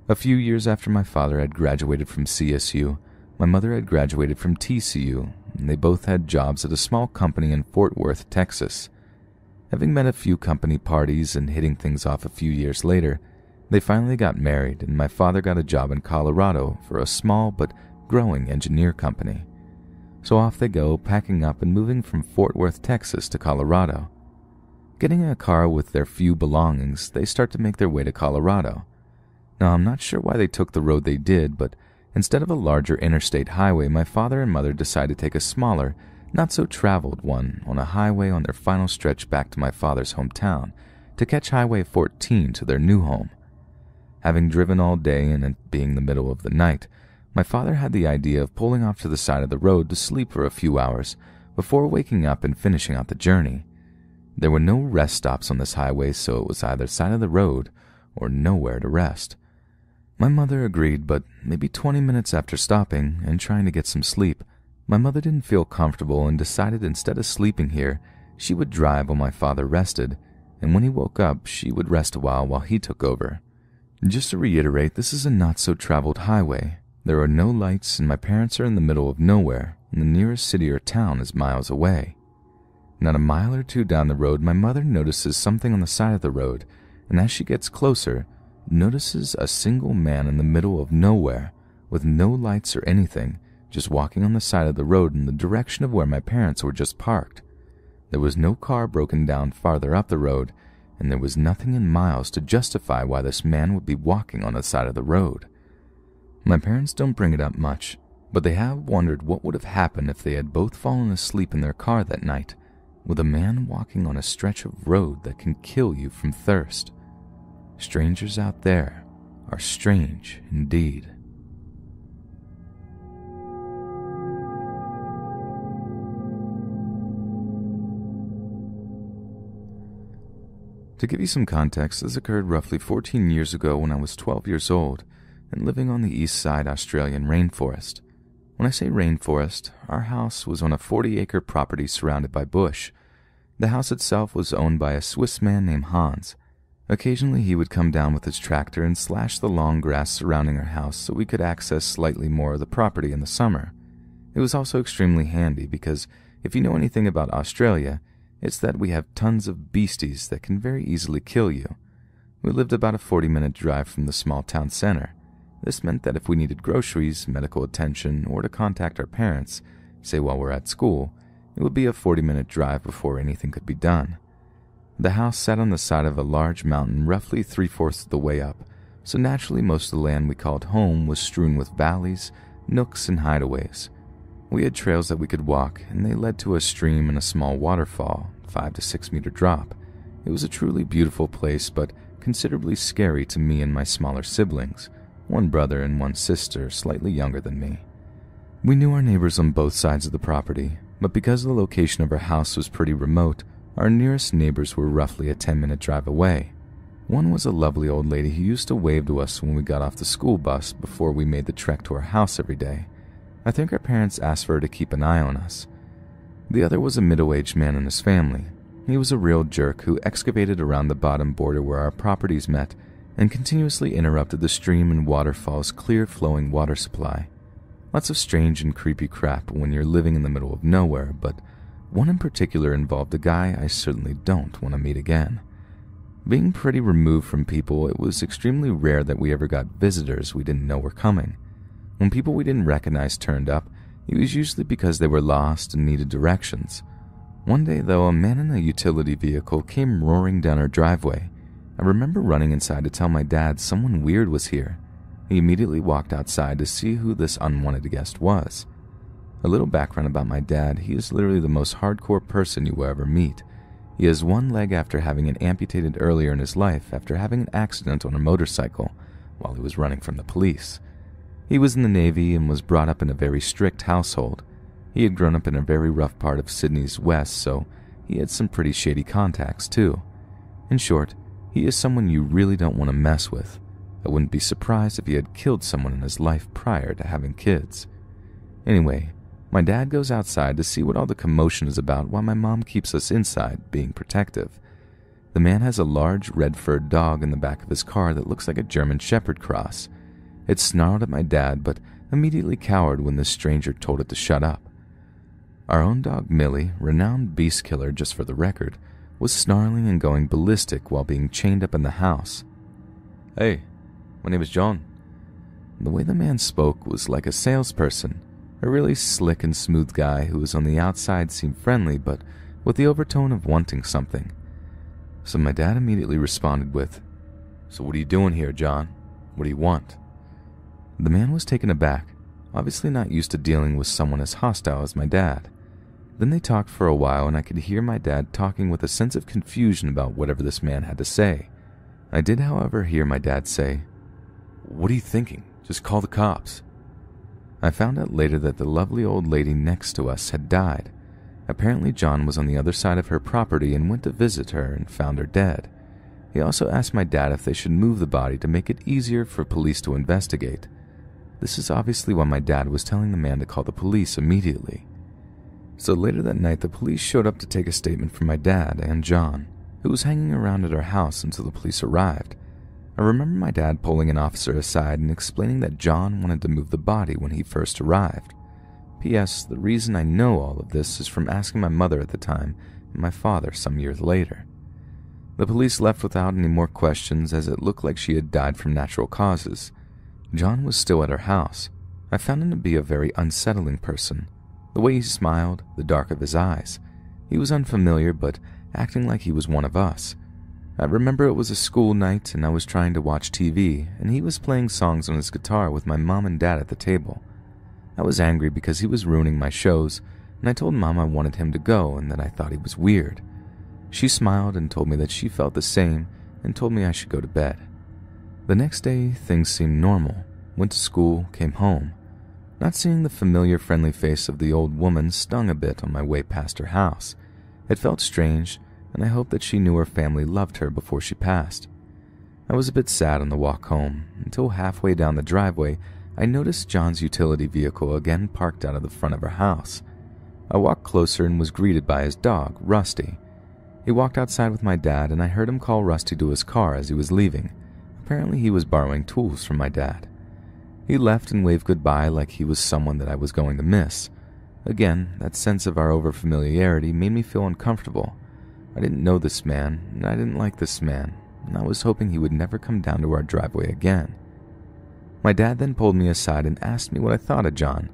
A few years after my father had graduated from CSU, my mother had graduated from TCU, and they both had jobs at a small company in Fort Worth, Texas. Having met a few company parties and hitting things off a few years later, they finally got married, and my father got a job in Colorado for a small but growing engineer company. So off they go, packing up and moving from Fort Worth, Texas to Colorado. Getting in a car with their few belongings, they start to make their way to Colorado. Now, I'm not sure why they took the road they did, but instead of a larger interstate highway, my father and mother decided to take a smaller, not-so-traveled one on a highway on their final stretch back to my father's hometown to catch Highway 14 to their new home. Having driven all day and it being the middle of the night, my father had the idea of pulling off to the side of the road to sleep for a few hours before waking up and finishing out the journey. There were no rest stops on this highway, so it was either side of the road or nowhere to rest. My mother agreed, but maybe 20 minutes after stopping and trying to get some sleep, my mother didn't feel comfortable and decided instead of sleeping here, she would drive while my father rested, and when he woke up, she would rest a while he took over. Just to reiterate, this is a not-so-traveled highway. There are no lights, and my parents are in the middle of nowhere, and the nearest city or town is miles away. Not a mile or two down the road, my mother notices something on the side of the road, and as she gets closer, notices a single man in the middle of nowhere, with no lights or anything, just walking on the side of the road in the direction of where my parents were just parked. There was no car broken down farther up the road, and there was nothing in miles to justify why this man would be walking on the side of the road. My parents don't bring it up much, but they have wondered what would have happened if they had both fallen asleep in their car that night, with a man walking on a stretch of road that can kill you from thirst. Strangers out there are strange indeed. To give you some context, this occurred roughly 14 years ago when I was 12 years old and living on the east side Australian rainforest. When I say rainforest, our house was on a 40-acre property surrounded by bush. The house itself was owned by a Swiss man named Hans. Occasionally he would come down with his tractor and slash the long grass surrounding our house so we could access slightly more of the property in the summer. It was also extremely handy because if you know anything about Australia, it's that we have tons of beasties that can very easily kill you. We lived about a 40-minute drive from the small town center. This meant that if we needed groceries, medical attention, or to contact our parents, say while we're at school, it would be a 40-minute drive before anything could be done. The house sat on the side of a large mountain roughly 3/4 of the way up, so naturally most of the land we called home was strewn with valleys, nooks, and hideaways. We had trails that we could walk, and they led to a stream and a small waterfall, 5 to 6 meter drop. It was a truly beautiful place, but considerably scary to me and my smaller siblings, one brother and one sister slightly younger than me. We knew our neighbors on both sides of the property, but because the location of our house was pretty remote, our nearest neighbors were roughly a 10-minute drive away. One was a lovely old lady who used to wave to us when we got off the school bus before we made the trek to our house every day. I think our parents asked for her to keep an eye on us. The other was a middle-aged man and his family. He was a real jerk who excavated around the bottom border where our properties met and continuously interrupted the stream and waterfall's clear-flowing water supply. Lots of strange and creepy crap when you're living in the middle of nowhere, but one in particular involved a guy I certainly don't want to meet again. Being pretty removed from people, it was extremely rare that we ever got visitors we didn't know were coming. When people we didn't recognize turned up, it was usually because they were lost and needed directions. One day, though, a man in a utility vehicle came roaring down our driveway. I remember running inside to tell my dad someone weird was here. He immediately walked outside to see who this unwanted guest was. A little background about my dad: he is literally the most hardcore person you will ever meet. He has one leg after having it amputated earlier in his life after having an accident on a motorcycle while he was running from the police. He was in the Navy and was brought up in a very strict household. He had grown up in a very rough part of Sydney's west, so he had some pretty shady contacts too. In short, he is someone you really don't want to mess with. I wouldn't be surprised if he had killed someone in his life prior to having kids. Anyway, my dad goes outside to see what all the commotion is about while my mom keeps us inside, being protective. The man has a large red-furred dog in the back of his car that looks like a German Shepherd cross. It snarled at my dad, but immediately cowered when the stranger told it to shut up. Our own dog Millie, renowned beast killer just for the record, was snarling and going ballistic while being chained up in the house. "Hey, my name is John." The way the man spoke was like a salesperson, a really slick and smooth guy who was on the outside seemed friendly but with the overtone of wanting something. So my dad immediately responded with, "So what are you doing here, John? What do you want?" The man was taken aback, obviously not used to dealing with someone as hostile as my dad. Then they talked for a while and I could hear my dad talking with a sense of confusion about whatever this man had to say. I did, however, hear my dad say, "What are you thinking? Just call the cops." I found out later that the lovely old lady next to us had died. Apparently John was on the other side of her property and went to visit her and found her dead. He also asked my dad if they should move the body to make it easier for police to investigate. This is obviously why my dad was telling the man to call the police immediately. So later that night, the police showed up to take a statement from my dad and John, who was hanging around at our house until the police arrived. I remember my dad pulling an officer aside and explaining that John wanted to move the body when he first arrived. P.S. The reason I know all of this is from asking my mother at the time and my father some years later. The police left without any more questions as it looked like she had died from natural causes. John was still at our house. I found him to be a very unsettling person. The way he smiled, the dark of his eyes. He was unfamiliar, but acting like he was one of us. I remember it was a school night and I was trying to watch TV, and he was playing songs on his guitar with my mom and dad at the table. I was angry because he was ruining my shows, and I told Mom I wanted him to go and that I thought he was weird. She smiled and told me that she felt the same and told me I should go to bed. The next day, things seemed normal. Went to school, came home. Not seeing the familiar friendly face of the old woman stung a bit on my way past her house. It felt strange, and I hoped that she knew her family loved her before she passed. I was a bit sad on the walk home, until halfway down the driveway, I noticed John's utility vehicle again parked out of the front of her house. I walked closer and was greeted by his dog, Rusty. He walked outside with my dad, and I heard him call Rusty to his car as he was leaving. Apparently he was borrowing tools from my dad. He left and waved goodbye like he was someone that I was going to miss. Again, that sense of our overfamiliarity made me feel uncomfortable. I didn't know this man, and I didn't like this man, and I was hoping he would never come down to our driveway again. My dad then pulled me aside and asked me what I thought of John.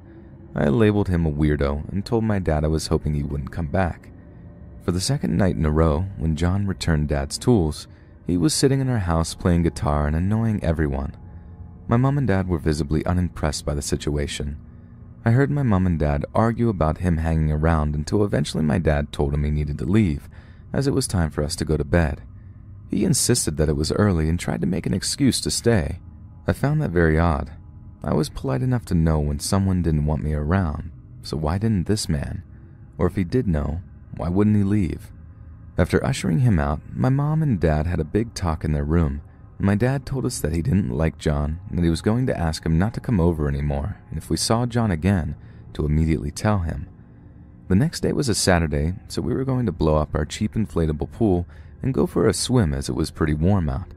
I labeled him a weirdo and told my dad I was hoping he wouldn't come back. For the second night in a row, when John returned Dad's tools, he was sitting in our house playing guitar and annoying everyone. My mom and dad were visibly unimpressed by the situation. I heard my mom and dad argue about him hanging around until eventually my dad told him he needed to leave, as it was time for us to go to bed. He insisted that it was early and tried to make an excuse to stay. I found that very odd. I was polite enough to know when someone didn't want me around, so why didn't this man? Or if he did know, why wouldn't he leave? After ushering him out, my mom and dad had a big talk in their room, and my dad told us that he didn't like John and that he was going to ask him not to come over anymore, and if we saw John again, to immediately tell him. The next day was a Saturday, so we were going to blow up our cheap inflatable pool and go for a swim as it was pretty warm out.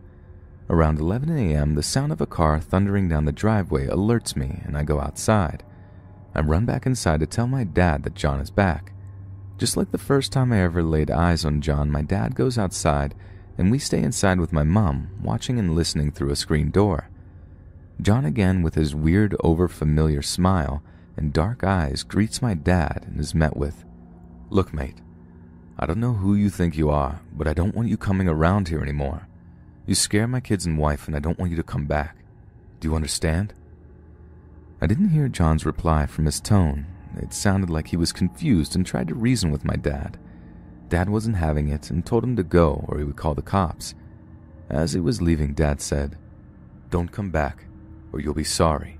Around 11 a.m., the sound of a car thundering down the driveway alerts me, and I go outside. I run back inside to tell my dad that John is back. Just like the first time I ever laid eyes on John, my dad goes outside, and we stay inside with my mom, watching and listening through a screen door. John again, with his weird, overfamiliar smile and dark eyes, greets my dad and is met with, "Look, mate, I don't know who you think you are, but I don't want you coming around here anymore. You scare my kids and wife, and I don't want you to come back. Do you understand?" I didn't hear John's reply from his tone. It sounded like he was confused and tried to reason with my dad. Dad wasn't having it and told him to go or he would call the cops. As he was leaving, Dad said, "Don't come back, or you'll be sorry."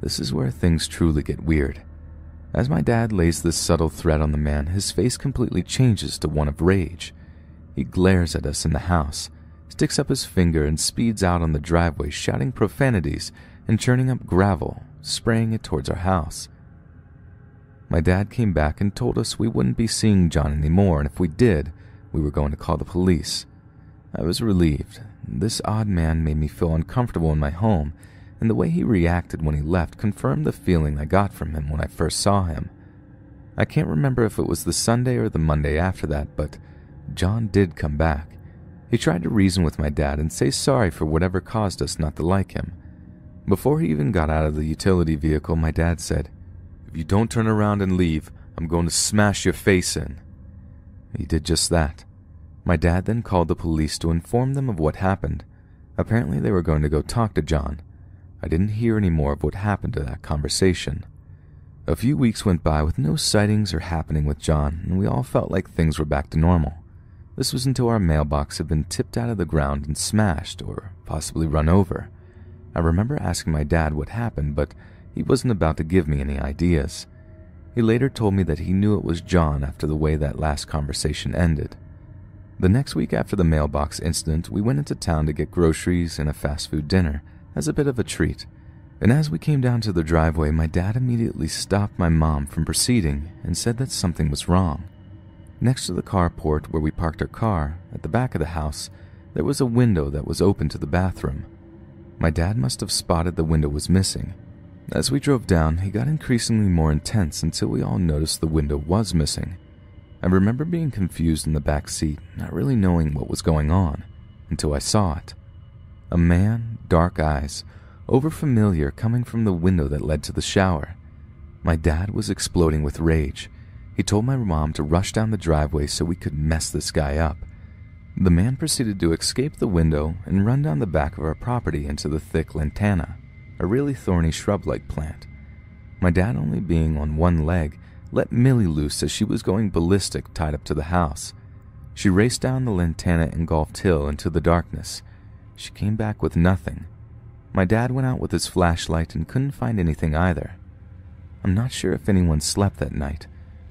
This is where things truly get weird. As my dad lays this subtle threat on the man, his face completely changes to one of rage. He glares at us in the house, sticks up his finger and speeds out on the driveway, shouting profanities and churning up gravel, spraying it towards our house. My dad came back and told us we wouldn't be seeing John anymore, and if we did, we were going to call the police. I was relieved. This odd man made me feel uncomfortable in my home, and the way he reacted when he left confirmed the feeling I got from him when I first saw him. I can't remember if it was the Sunday or the Monday after that, but John did come back. He tried to reason with my dad and say sorry for whatever caused us not to like him. Before he even got out of the utility vehicle, my dad said, "If you don't turn around and leave, I'm going to smash your face in." He did just that. My dad then called the police to inform them of what happened. Apparently they were going to go talk to John. I didn't hear any more of what happened to that conversation. A few weeks went by with no sightings or happening with John, and we all felt like things were back to normal. This was until our mailbox had been tipped out of the ground and smashed or possibly run over. I remember asking my dad what happened, but he wasn't about to give me any ideas. He later told me that he knew it was John after the way that last conversation ended. The next week after the mailbox incident, we went into town to get groceries and a fast food dinner as a bit of a treat. And as we came down to the driveway, my dad immediately stopped my mom from proceeding and said that something was wrong. Next to the carport where we parked our car, at the back of the house, there was a window that was open to the bathroom. My dad must have spotted the window was missing. As we drove down, he got increasingly more intense until we all noticed the window was missing. I remember being confused in the back seat, not really knowing what was going on, until I saw it. A man, dark eyes, overfamiliar, coming from the window that led to the shower. My dad was exploding with rage. He told my mom to rush down the driveway so we could mess this guy up. The man proceeded to escape the window and run down the back of our property into the thick lantana, a really thorny shrub-like plant. My dad, only being on one leg, let Millie loose as she was going ballistic tied up to the house. She raced down the lantana-engulfed hill into the darkness. She came back with nothing. My dad went out with his flashlight and couldn't find anything either. I'm not sure if anyone slept that night.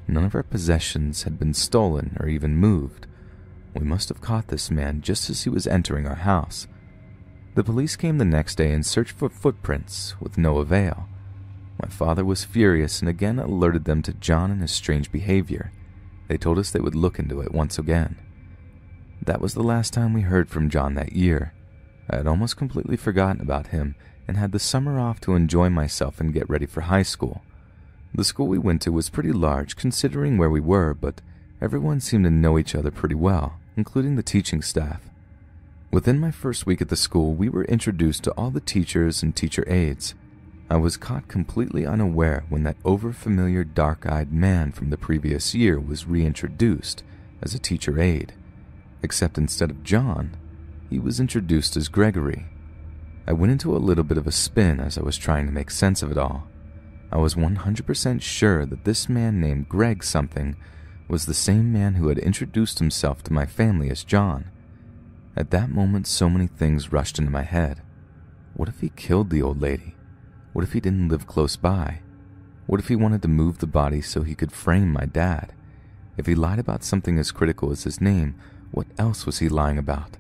None of our possessions had been stolen or even moved. We must have caught this man just as he was entering our house. The police came the next day and searched for footprints, with no avail. My father was furious and again alerted them to John and his strange behavior. They told us they would look into it once again. That was the last time we heard from John that year. I had almost completely forgotten about him and had the summer off to enjoy myself and get ready for high school. The school we went to was pretty large considering where we were, but everyone seemed to know each other pretty well, including the teaching staff. Within my first week at the school, we were introduced to all the teachers and teacher aides. I was caught completely unaware when that overfamiliar dark-eyed man from the previous year was reintroduced as a teacher aide. Except instead of John, he was introduced as Gregory. I went into a little bit of a spin as I was trying to make sense of it all. I was 100% sure that this man named Greg something was the same man who had introduced himself to my family as John. At that moment, so many things rushed into my head. What if he killed the old lady? What if he didn't live close by? What if he wanted to move the body so he could frame my dad? If he lied about something as critical as his name, what else was he lying about?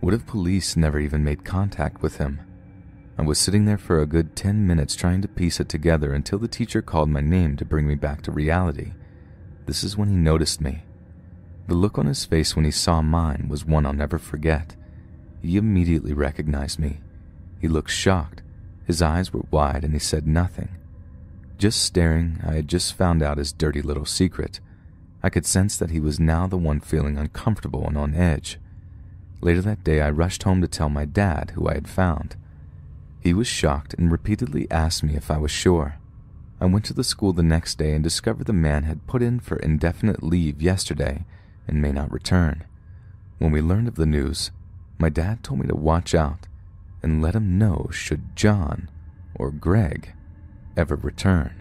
What if police never even made contact with him? I was sitting there for a good 10 minutes trying to piece it together until the teacher called my name to bring me back to reality. This is when he noticed me. The look on his face when he saw mine was one I'll never forget. He immediately recognized me. He looked shocked. His eyes were wide and he said nothing. Just staring, I had just found out his dirty little secret. I could sense that he was now the one feeling uncomfortable and on edge. Later that day, I rushed home to tell my dad who I had found. He was shocked and repeatedly asked me if I was sure. I went to the school the next day and discovered the man had put in for indefinite leave yesterday and may not return. When we learned of the news, my dad told me to watch out and let him know should John or Greg ever return.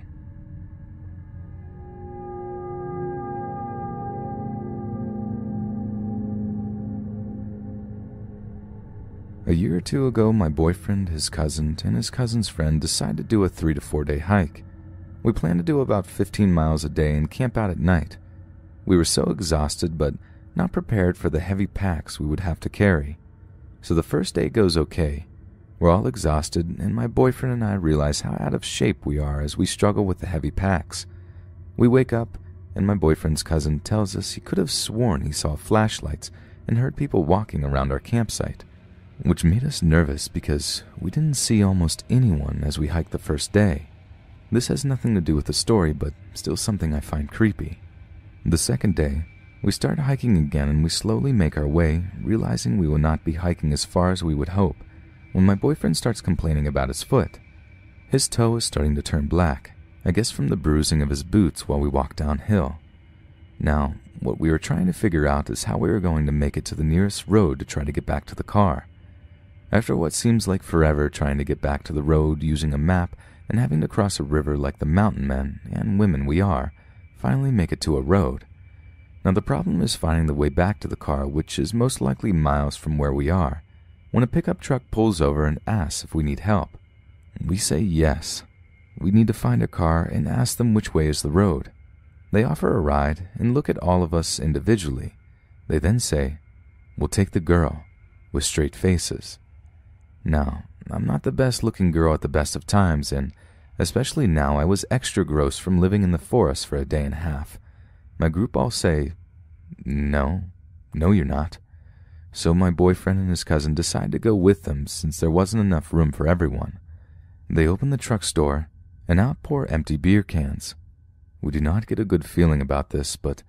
A year or two ago, my boyfriend, his cousin, and his cousin's friend decided to do a 3 to 4 day hike. We planned to do about 15 miles a day and camp out at night. We were so exhausted but not prepared for the heavy packs we would have to carry. So the first day goes okay. We're all exhausted, and my boyfriend and I realize how out of shape we are as we struggle with the heavy packs. We wake up, and my boyfriend's cousin tells us he could have sworn he saw flashlights and heard people walking around our campsite, which made us nervous because we didn't see almost anyone as we hiked the first day. This has nothing to do with the story, but still something I find creepy. The second day, we start hiking again and we slowly make our way, realizing we will not be hiking as far as we would hope, when my boyfriend starts complaining about his foot. His toe is starting to turn black, I guess from the bruising of his boots while we walk downhill. Now, what we were trying to figure out is how we were going to make it to the nearest road to try to get back to the car. After what seems like forever trying to get back to the road using a map and having to cross a river like the mountain men and women we are, finally make it to a road. Now the problem is finding the way back to the car, which is most likely miles from where we are, when a pickup truck pulls over and asks if we need help. We say yes. We need to find a car and ask them which way is the road. They offer a ride and look at all of us individually. They then say, "We'll take the girl," with straight faces. Now, I'm not the best-looking girl at the best of times, and especially now I was extra gross from living in the forest for a day and a half. My group all say, No, you're not." So my boyfriend and his cousin decide to go with them since there wasn't enough room for everyone. They open the truck's door and out pour empty beer cans. We do not get a good feeling about this, but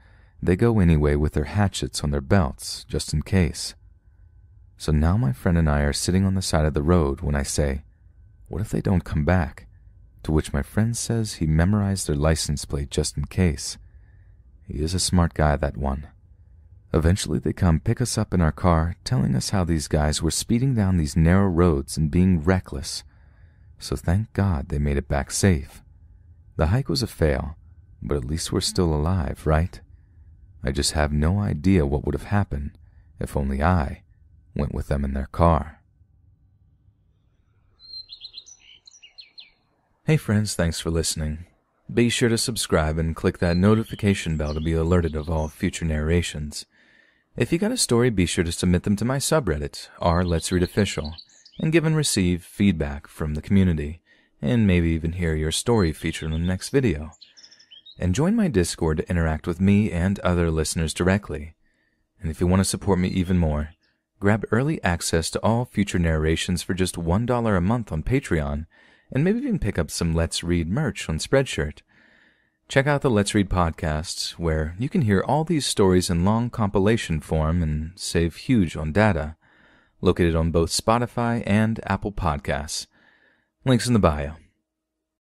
they go anyway with their hatchets on their belts, just in case. So now my friend and I are sitting on the side of the road when I say, "What if they don't come back?" To which my friend says he memorized their license plate just in case. He is a smart guy, that one. Eventually they come pick us up in our car, telling us how these guys were speeding down these narrow roads and being reckless. So thank God they made it back safe. The hike was a fail, but at least we're still alive, right? I just have no idea what would have happened if only I went with them in their car. Hey friends, thanks for listening. Be sure to subscribe and click that notification bell to be alerted of all future narrations. If you got a story, be sure to submit them to my subreddit, r/Let's Read Official, and give and receive feedback from the community, and maybe even hear your story featured in the next video. And join my Discord to interact with me and other listeners directly. And if you want to support me even more, grab early access to all future narrations for just $1 a month on Patreon, and maybe even pick up some Let's Read merch on Spreadshirt. Check out the Let's Read podcasts, where you can hear all these stories in long compilation form and save huge on data, located on both Spotify and Apple Podcasts. Links in the bio.